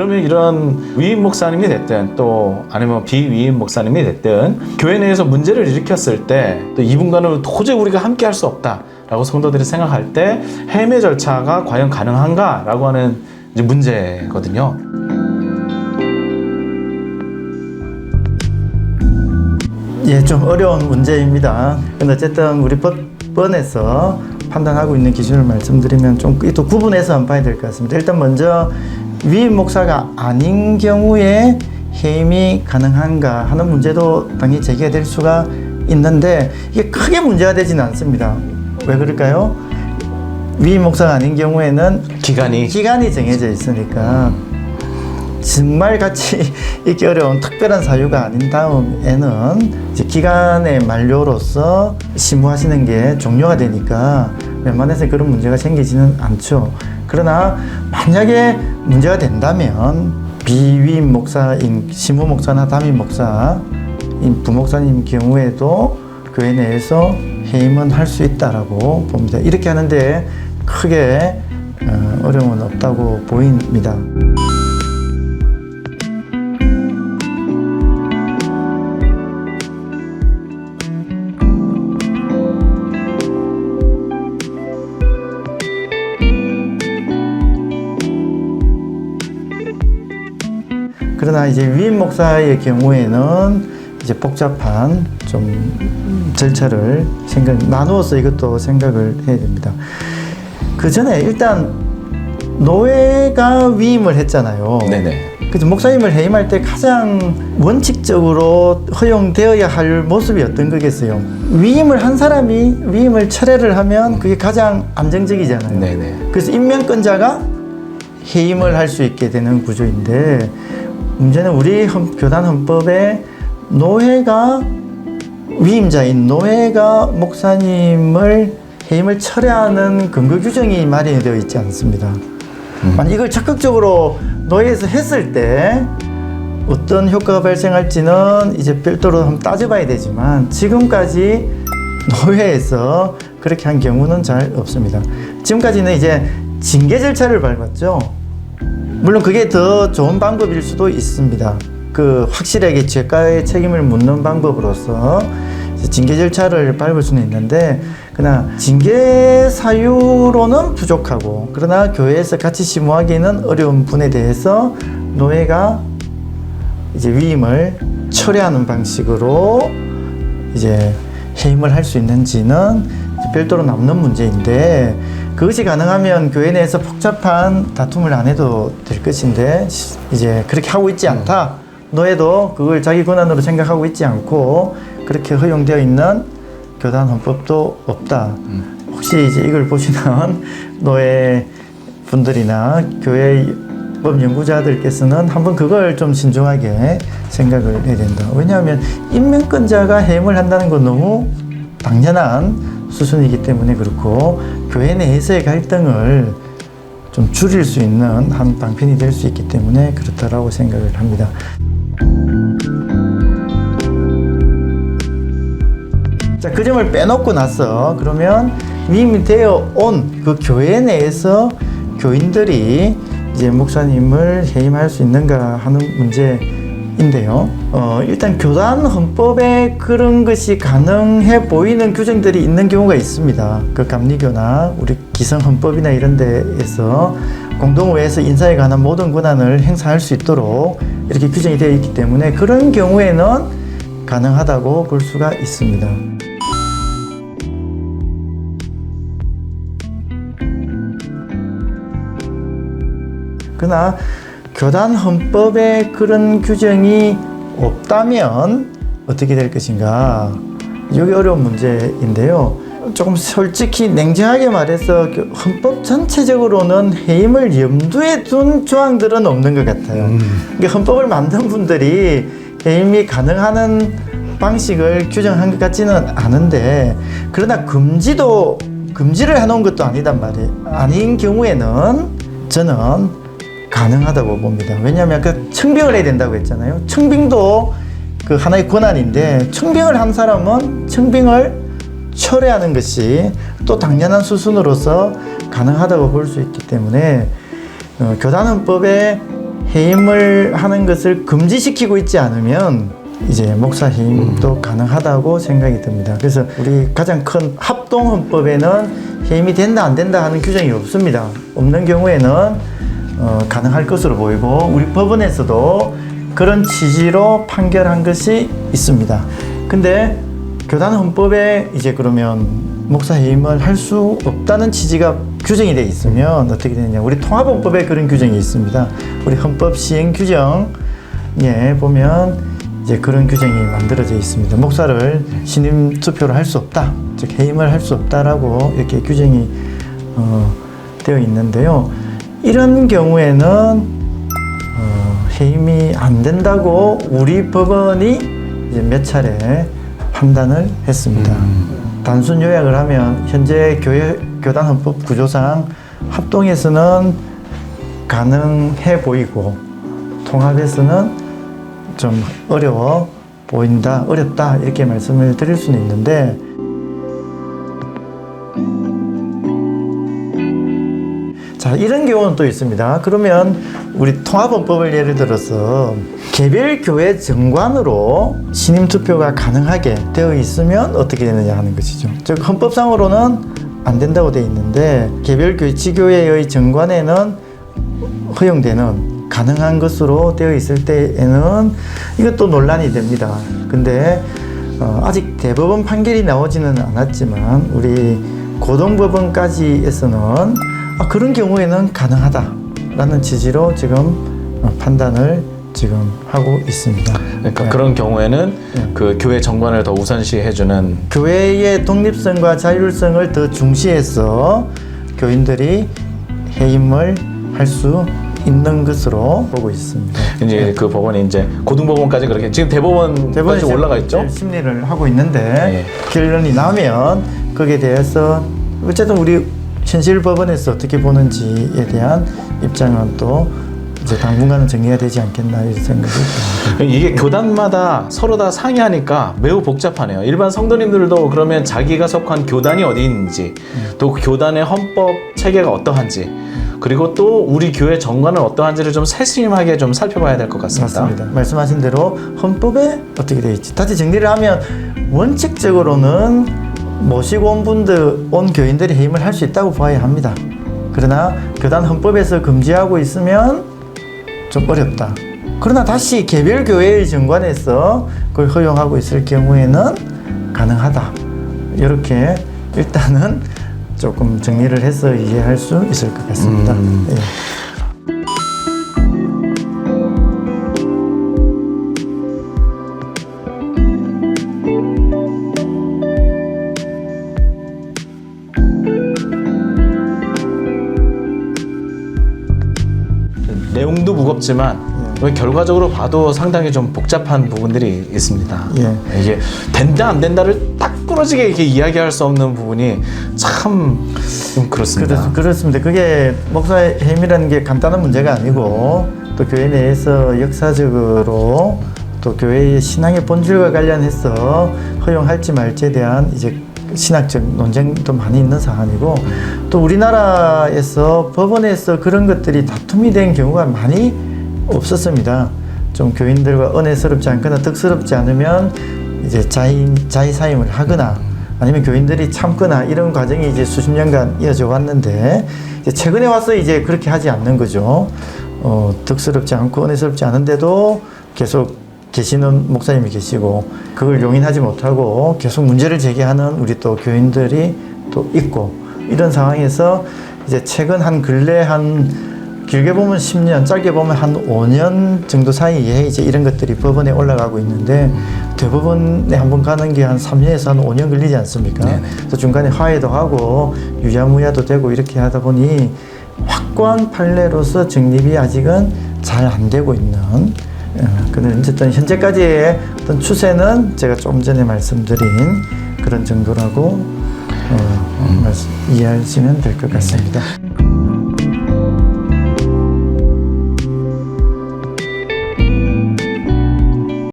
그러면 이런 위임 목사님이 됐든 또 아니면 비위임 목사님이 됐든 교회 내에서 문제를 일으켰을 때 또 이분과는 도저히 우리가 함께 할 수 없다라고 성도들이 생각할 때 해임의 절차가 과연 가능한가라고 하는 이제 문제거든요. 예, 좀 어려운 문제입니다. 근데 어쨌든 우리 법원에서 판단하고 있는 기준을 말씀드리면 좀 또 구분해서 한번 봐야 될 것 같습니다. 일단 먼저 위임 목사가 아닌 경우에 해임이 가능한가 하는 문제도 당연히 제기가 될 수가 있는데 이게 크게 문제가 되지는 않습니다. 왜 그럴까요? 위임 목사가 아닌 경우에는 기간이 정해져 있으니까 정말 같이 있기 어려운 특별한 사유가 아닌 다음에는 이제 기간의 만료로서 심무하시는 게 종료가 되니까 웬만해서 그런 문제가 생기지는 않죠. 그러나 만약에 문제가 된다면 비위임 목사인 심무 목사나 담임 목사인 부목사님 경우에도 교회 내에서 해임은 할 수 있다라고 봅니다. 이렇게 하는데 크게 어려움은 없다고 보입니다. 그러나 이제 위임 목사의 경우에는 이제 복잡한 좀 절차를 나누어서 이것도 생각을 해야 됩니다. 그 전에 일단 노예가 위임을 했잖아요. 네네. 그래서 목사님을 해임할 때 가장 원칙적으로 허용되어야 할 모습이 어떤 거겠어요? 위임을 한 사람이 위임을 철회를 하면 그게 가장 안정적이잖아요. 네네. 그래서 임명권자가 해임을 할 수 있게 되는 구조인데 문제는 우리 교단 헌법에 노예가 위임자인 노예가 목사님을 해임을 철회하는 근거 규정이 마련이 되어 있지 않습니다. 만약 이걸 적극적으로 노예에서 했을 때 어떤 효과가 발생할지는 이제 별도로 한번 따져봐야 되지만 지금까지 노예에서 그렇게 한 경우는 잘 없습니다. 지금까지는 이제 징계 절차를 밟았죠. 물론 그게 더 좋은 방법일 수도 있습니다. 그 확실하게 죄가의 책임을 묻는 방법으로서 징계 절차를 밟을 수는 있는데 그러나 징계 사유로는 부족하고 그러나 교회에서 같이 심무하기에는 어려운 분에 대해서 노예가 이제 위임을 철회하는 방식으로 이제 해임을 할 수 있는지는 별도로 남는 문제인데 그것이 가능하면 교회 내에서 복잡한 다툼을 안 해도 될 것인데 이제 그렇게 하고 있지 않다. 노예도 그걸 자기 권한으로 생각하고 있지 않고 그렇게 허용되어 있는 교단 헌법도 없다. 혹시 이제 이걸 보시는 노예 분들이나 교회 법 연구자들께서는 한번 그걸 좀 신중하게 생각을 해야 된다. 왜냐하면 임명권자가 해임을 한다는 건 너무 당연한 수순이기 때문에 그렇고 교회 내에서의 갈등을 좀 줄일 수 있는 한 방편이 될 수 있기 때문에 그렇다라고 생각을 합니다. 자, 그 점을 빼놓고 나서 그러면 위임이 되어 온 그 교회 내에서 교인들이 이제 목사님을 해임할 수 있는가 하는 문제인데요. 일단 교단 헌법에 그런 것이 가능해 보이는 규정들이 있는 경우가 있습니다. 그 감리교나 우리 기성 헌법이나 이런 데에서 공동회에서 인사에 관한 모든 권한을 행사할 수 있도록 이렇게 규정이 되어 있기 때문에 그런 경우에는 가능하다고 볼 수가 있습니다. 그러나 교단 헌법에 그런 규정이 없다면 어떻게 될 것인가? 이게 어려운 문제인데요. 조금 솔직히 냉정하게 말해서 헌법 전체적으로는 해임을 염두에 둔 조항들은 없는 것 같아요. 그러니까 헌법을 만든 분들이 해임이 가능한 방식을 규정한 것 같지는 않은데 그러나 금지를 해놓은 것도 아니단 말이에요. 아닌 경우에는 저는 가능하다고 봅니다. 왜냐하면 그 청빙을 해야 된다고 했잖아요. 청빙도 그 하나의 권한인데 청빙을 한 사람은 청빙을 철회하는 것이 또 당연한 수순으로서 가능하다고 볼 수 있기 때문에 교단헌법에 해임을 하는 것을 금지시키고 있지 않으면 이제 목사 해임도 가능하다고 생각이 듭니다. 그래서 우리 가장 큰 합동헌법에는 해임이 된다 안 된다 하는 규정이 없습니다. 없는 경우에는 가능할 것으로 보이고 우리 법원에서도 그런 취지로 판결한 것이 있습니다. 근데 교단 헌법에 이제 그러면 목사 해임을 할 수 없다는 취지가 규정이 되어 있으면 어떻게 되느냐? 우리 통합헌법에 그런 규정이 있습니다. 우리 헌법 시행 규정에 보면 이제 그런 규정이 만들어져 있습니다. 목사를 신임 투표를 할 수 없다, 즉 해임을 할 수 없다라고 이렇게 규정이 되어 있는데요. 이런 경우에는 해임이 안 된다고 우리 법원이 이제 몇 차례 판단을 했습니다. 단순 요약을 하면 현재 교단 헌법 구조상 합동에서는 가능해 보이고 통합에서는 좀 어려워 보인다, 어렵다 이렇게 말씀을 드릴 수는 있는데 자, 이런 경우는 또 있습니다. 그러면 우리 통합헌법을 예를 들어서 개별 교회 정관으로 신임 투표가 가능하게 되어 있으면 어떻게 되느냐 하는 것이죠. 즉 헌법상으로는 안 된다고 되어 있는데 개별 교회 지교회의 정관에는 허용되는 가능한 것으로 되어 있을 때에는 이것도 논란이 됩니다. 근데 아직 대법원 판결이 나오지는 않았지만 우리 고등법원까지에서는 그런 경우에는 가능하다라는 취지로 지금 판단을 지금 하고 있습니다. 그러니까 네. 그런 경우에는 그 교회 정관을 더 우선시해주는 교회의 독립성과 자율성을 더 중시해서 교인들이 해임을 할 수 있는 것으로 보고 있습니다. 이제 그 법원이 이제 고등법원까지 그렇게 지금 대법원까지 올라가 있죠? 심리를 하고 있는데 네. 결론이 나면 거기에 대해서 어쨌든 우리 현실 법원에서 어떻게 보는지에 대한 입장은 또 이제 당분간은 정리가 되지 않겠나 이런 생각이 듭니다. 이게 교단마다 서로 다 상의하니까 매우 복잡하네요. 일반 성도님들도 그러면 자기가 속한 교단이 어디 있는지, 또 교단의 헌법 체계가 어떠한지, 그리고 또 우리 교회 정관은 어떠한지를 좀 세심하게 좀 살펴봐야 될 것 같습니다. 맞습니다. 말씀하신 대로 헌법에 어떻게 되어 있지. 다시 정리를 하면 원칙적으로는 모시고 온 분들, 온 교인들이 해임을 할 수 있다고 봐야 합니다. 그러나 교단 헌법에서 금지하고 있으면 좀 어렵다. 그러나 다시 개별 교회의 정관에서 그걸 허용하고 있을 경우에는 가능하다. 이렇게 일단은 조금 정리를 해서 이해할 수 있을 것 같습니다. 예. 내용도 무겁지만 결과적으로 봐도 상당히 좀 복잡한 부분들이 있습니다. 예. 이게 된다 안 된다를 딱 부러지게 이렇게 이야기할 수 없는 부분이 참 좀 그렇습니다. 그렇습니다. 그게 목사 해임이라는 게 간단한 문제가 아니고 또 교회 내에서 역사적으로 또 교회의 신앙의 본질과 관련해서 허용할지 말지에 대한 이제 신학적 논쟁도 많이 있는 사안이고 또 우리나라에서 법원에서 그런 것들이 다툼이 된 경우가 많이 없었습니다. 좀 교인들과 은혜스럽지 않거나 덕스럽지 않으면 이제 자의 사임을 하거나 아니면 교인들이 참거나 이런 과정이 이제 수십 년간 이어져 왔는데 이제 최근에 와서 이제 그렇게 하지 않는 거죠. 덕스럽지 않고 은혜스럽지 않은데도 계속 계시는 목사님이 계시고 그걸 용인하지 못하고 계속 문제를 제기하는 우리 또 교인들이 또 있고 이런 상황에서 이제 최근 한 근래 한 길게 보면 10년, 짧게 보면 한 5년 정도 사이에 이제 이런 것들이 법원에 올라가고 있는데 대법원에 한번 가는 게 한 3년에서 한 5년 걸리지 않습니까? 네네. 그래서 중간에 화해도 하고 유야무야도 되고 이렇게 하다 보니 확고한 판례로서 정립이 아직은 잘 안 되고 있는 근데 어쨌든 현재까지의 어떤 추세는 제가 좀 전에 말씀드린 그런 정도라고 이해하시면 될 것 같습니다.